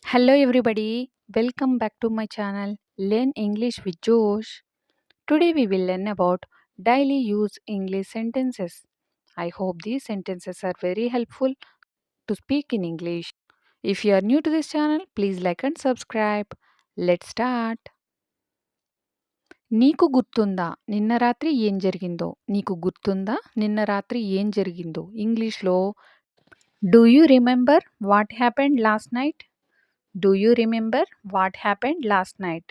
Hello, everybody. Welcome back to my channel Learn English with Josh. Today, we will learn about daily use English sentences. I hope these sentences are very helpful to speak in English. If you are new to this channel, please like and subscribe. Let's start. నీకు గుర్తుందా నిన్న రాత్రి ఏం జరిగిందో? నీకు గుర్తుందా నిన్న రాత్రి ఏం జరిగిందో? ఇంగ్లీష్లో do you remember what happened last night? Do you remember what happened last night?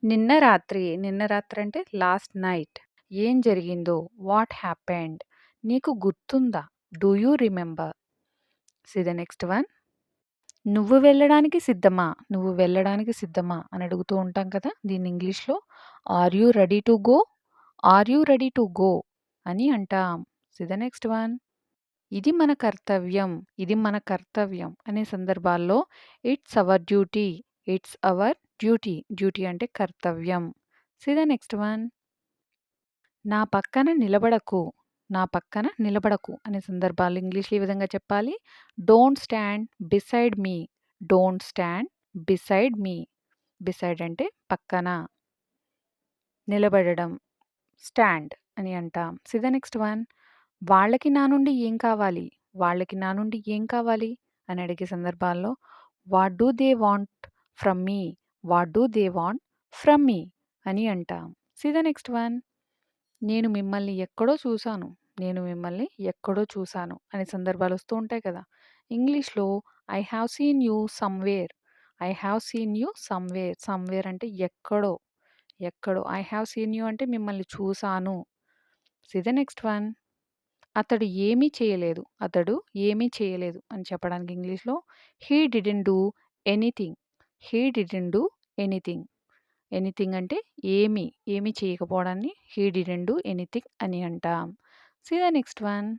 నిన్న రాత్రి అంటే లాస్ట్ నైట్. ఏం జరిగిందో? What happened? నీకు గుర్తుందా? Do you remember? See the next one. నువ్వు వెళ్ళడానికి సిద్ధమా? నువ్వు వెళ్ళడానికి సిద్ధమా అని అడుగుతూ ఉంటాం కదా! దీన్ని ఇంగ్లీష్‌లో are you ready to go? Are you ready to go అని అంటాం. See the next one. ఇది మన కర్తవ్యం. ఇది మన కర్తవ్యం అనే సందర్భాల్లో it's our duty. It's our duty. Duty అంటే కర్తవ్యం. See the next one. నా పక్కన నిలబడకు. నా పక్కన నిలబడకు అనే సందర్భాలు ఇంగ్లీష్‌లో ఈ విధంగా చెప్పాలి. Don't stand beside me. Don't stand beside me. Beside అంటే పక్కన. నిలబడడం. స్టాండ్ అని అంటాం. See the next one. వాళ్ళకి నా నుండి ఏం కావాలి? వాళ్ళకి నా నుండి ఏం కావాలి? అని అడిగే సందర్భాల్లో what do they want from me? What do they want from me అని అంటాం. See the next one. నేను మిమ్మల్ని ఎక్కడో చూశాను. నేను మిమ్మల్ని ఎక్కడో చూశాను అనే సందర్భాలు వస్తూ ఉంటాయి కదా! ఇంగ్లీష్‌లో I have seen you somewhere. I have seen you somewhere. Somewhere అంటే ఎక్కడో. ఎక్కడో. ఐ హావ్ సీన్ యూ అంటే మిమ్మల్ని చూశాను. See the next one. అతడు ఏమీ చేయలేదు. అతడు ఏమీ చేయలేదు అని చెప్పడానికి ఇంగ్లీష్‌లో he didn't do anything. He didn't do anything. Anything అంటే ఏమీ చేయకపోవడాన్ని హీ డిడ్‌న్ట్ డూ ఎనీథింగ్ అని అంటాం. See the next one.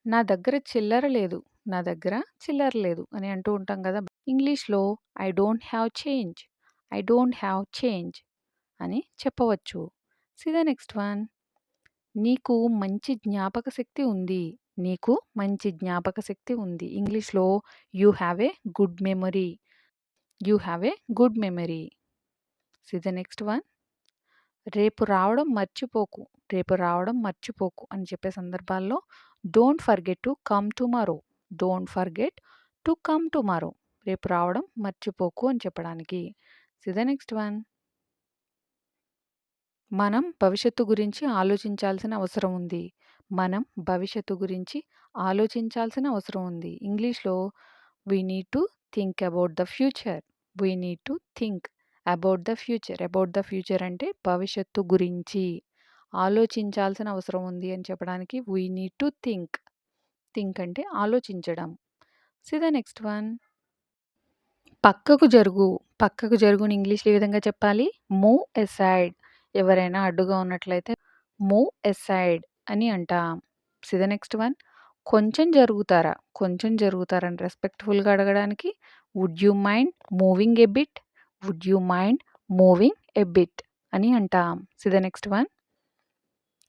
నా దగ్గర చిల్లర లేదు. నా దగ్గర చిల్లర లేదు అని అంటూ ఉంటాం కదా! ఇంగ్లీష్‌లో I don't have change. I don't have change అని చెప్పవచ్చు. See the next one. నీకు మంచి జ్ఞాపకశక్తి ఉంది. నీకు మంచి జ్ఞాపకశక్తి ఉంది. ఇంగ్లీష్‌లో you have a good memory. You have a good memory. See the next one. రేపు రావడం మర్చిపోకు. రేపు రావడం మర్చిపోకు అని చెప్పే సందర్భాల్లో don't forget to come tomorrow. Don't forget to come tomorrow. రేపు రావడం మర్చిపోకు అని చెప్పడానికి. See the next one. మనం భవిష్యత్తు గురించి ఆలోచించాల్సిన అవసరం ఉంది. మనం భవిష్యత్తు గురించి ఆలోచించాల్సిన అవసరం ఉంది. ఇంగ్లీష్‌లో we need to think about the future. We need to think about the future. About the future అంటే భవిష్యత్తు గురించి ఆలోచించాల్సిన అవసరం ఉంది అని చెప్పడానికి we need to think. Think అంటే ఆలోచించడం. See the next one. పక్కకు జరుగు. పక్కకు జరుగుని ఇంగ్లీష్‌లో ఏ విధంగా చెప్పాలి? Move aside. ఎవరైనా అడ్డుగా ఉన్నట్లయితే మూవ్ ఎసైడ్ అని అంటాం. See the next one. కొంచెం జరుగుతారా? కొంచెం జరుగుతారా అని రెస్పెక్ట్‌ఫుల్‌గా అడగడానికి would you mind moving a bit? Would you mind moving a bit అని అంటాం. See the next one.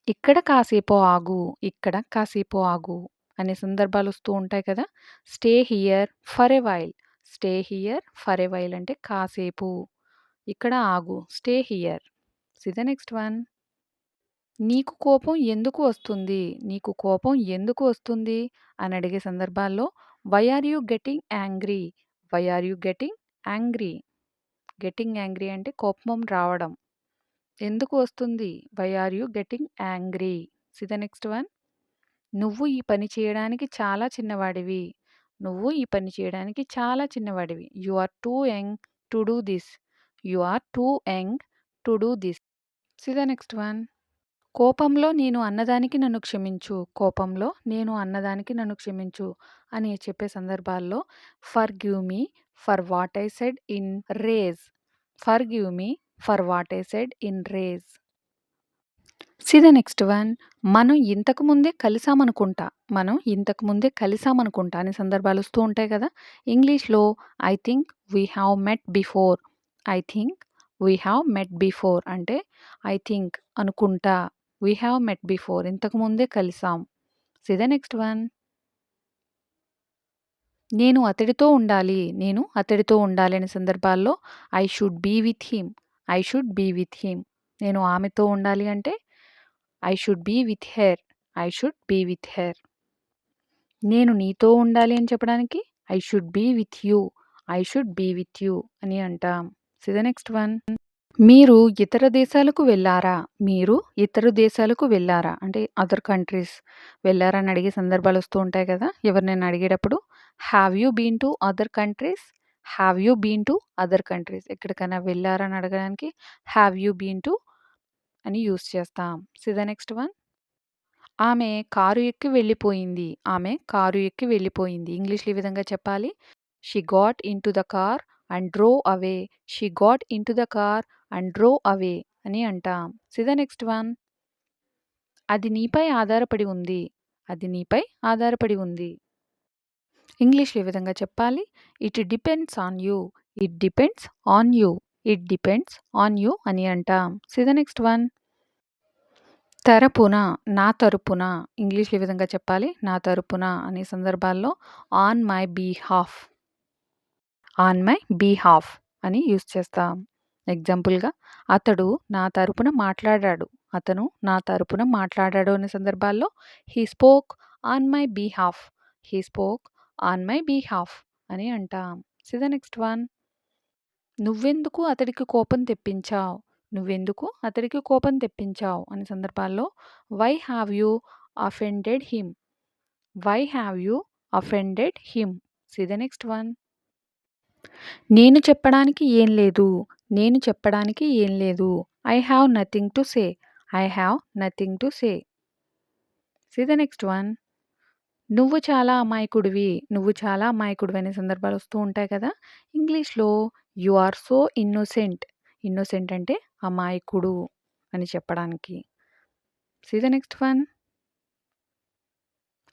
ఇక్కడ కాసేపు ఆగు. ఇక్కడ కాసేపు ఆగు అనే సందర్భాలు వస్తూ ఉంటాయి కదా! Stay here for a while. Stay here for a while అంటే కాసేపు. ఇక్కడ ఆగు. Stay here. See the next one. నీకు కోపం ఎందుకు వస్తుంది? నీకు కోపం ఎందుకు వస్తుంది? అని అడిగే సందర్భాల్లో why are you getting angry? Why are you getting angry? Getting angry అంటే కోపం రావడం. ఎందుకు వస్తుంది? Why are you getting angry? See the next one. నువ్వు ఈ పని చేయడానికి చాలా చిన్నవాడివి. నువ్వు ఈ పని చేయడానికి చాలా చిన్నవాడివి. You are too young to do this. You are too young to do this. See the next one. కోపంలో నేను అన్నదానికి నన్ను క్షమించు. కోపంలో నేను అన్నదానికి నన్ను క్షమించు అని చెప్పే సందర్భాల్లో forgive me for what I said in rage. Forgive me for what I said in rage. See the next one. మనం ఇంతకు ముందే కలిసామనుకుంటా. మనం ఇంతకు ముందే కలిసామనుకుంటా అనే సందర్భాలు వస్తూ ఉంటాయి కదా! ఇంగ్లీష్‌లో I think we have met before. I think we have met before అంటే ఐ థింక్ అనుకుంటా. వి హావ్ మెట్ బిఫోర్ ఇంతకు ముందే కలిసాం. See the next one. నేను అతడితో ఉండాలి. నేను అతడితో ఉండాలి అనే సందర్భాల్లో I should be with him. I should be with him. నేను ఆమెతో ఉండాలి అంటే I should be with her. I should be with her. నేను నీతో ఉండాలి అని చెప్పడానికి I should be with you. I should be with you అని అంటాం. See the next one. మీరు ఇతర దేశాలకు వెళ్లారా? మీరు ఇతర దేశాలకు వెళ్లారా? అంటే అదర్ కంట్రీస్ వెళ్లారా అని అడిగే సందర్భాలు వస్తూ ఉంటాయి కదా! ఎవరినైనా అడిగేటప్పుడు have you been to other countries? Have you been to other countries? ఎక్కడికైనా వెళ్లారా అని అడగడానికి హావ్ యూ బీన్ టు అని యూజ్ చేస్తాం. See the next one. ఆమె కారు ఎక్కి వెళ్ళిపోయింది. ఆమె కారు ఎక్కి వెళ్ళిపోయింది. ఇంగ్లీష్‌లో ఈ విధంగా చెప్పాలి. She got into the car and drove away. She got into the car and drove away అని అంటాం. See the next one. అది నీపై ఆధారపడి ఉంది. అది నీపై ఆధారపడి ఉంది. ఇంగ్లీష్‌లో ఈ విధంగా చెప్పాలి. It depends on you. It depends on you. It depends on you అని అంటాం. See the next one. తరపున, నా తరపున ఇంగ్లీష్‌లో ఈ విధంగా చెప్పాలి. నా తరపున అనే సందర్భాల్లో on my behalf. On my behalf అని యూజ్ చేస్తాం. ఎగ్జాంపుల్‌గా అతడు నా తరపున మాట్లాడాడు. అతను నా తరపున మాట్లాడాడు అనే సందర్భాల్లో he spoke on my behalf. He spoke on my behalf అని అంటాం. See the next one. నువ్వెందుకు అతడికి కోపం తెప్పించావు? నువ్వెందుకు అతడికి కోపం తెప్పించావు అనే సందర్భాల్లో why have you offended him. Why have you offended him. See the next one. నేను చెప్పడానికి ఏం లేదు. నేను చెప్పడానికి ఏం లేదు. I have nothing to say. I have nothing to say. See the next one. నువ్వు చాలా అమాయకుడివి. నువ్వు చాలా అమాయకుడివి అనే సందర్భాలు వస్తూ ఉంటాయి కదా! ఇంగ్లీష్‌లో you are so innocent. Innocent అంటే అమాయకుడు అని చెప్పడానికి. See the next one.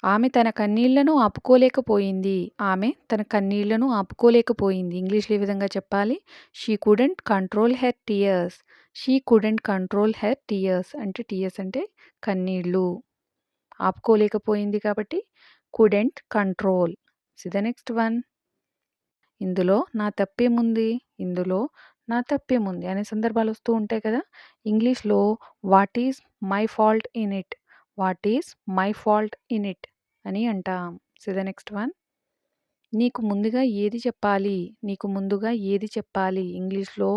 ఆమె తన కన్నీళ్లను ఆపుకోలేకపోయింది. ఆమె తన కన్నీళ్లను ఆపుకోలేకపోయింది. ఇంగ్లీష్‌లో ఈ విధంగా చెప్పాలి. She couldn't control her tears. She couldn't control her tears అంటే టియర్స్ అంటే కన్నీళ్ళు. ఆపుకోలేకపోయింది కాబట్టి couldn't control. See the next one. ఇందులో నా తప్పేముంది? ఇందులో నా తప్పేముంది అనే సందర్భాలు వస్తూ ఉంటాయి కదా! ఇంగ్లీష్‌లో what is my fault in it. What is my fault in it అని అంటాం. See the next one. నీకు ముందుగా ఏది చెప్పాలి? నీకు ముందుగా ఏది చెప్పాలి? ఇంగ్లీష్‌లో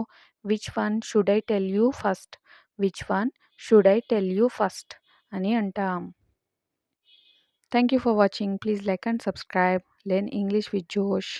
which one should I tell you first. Which one should I tell you first అని అంటాం. Thank you for watching. Please like and subscribe. Learn English with జోష్.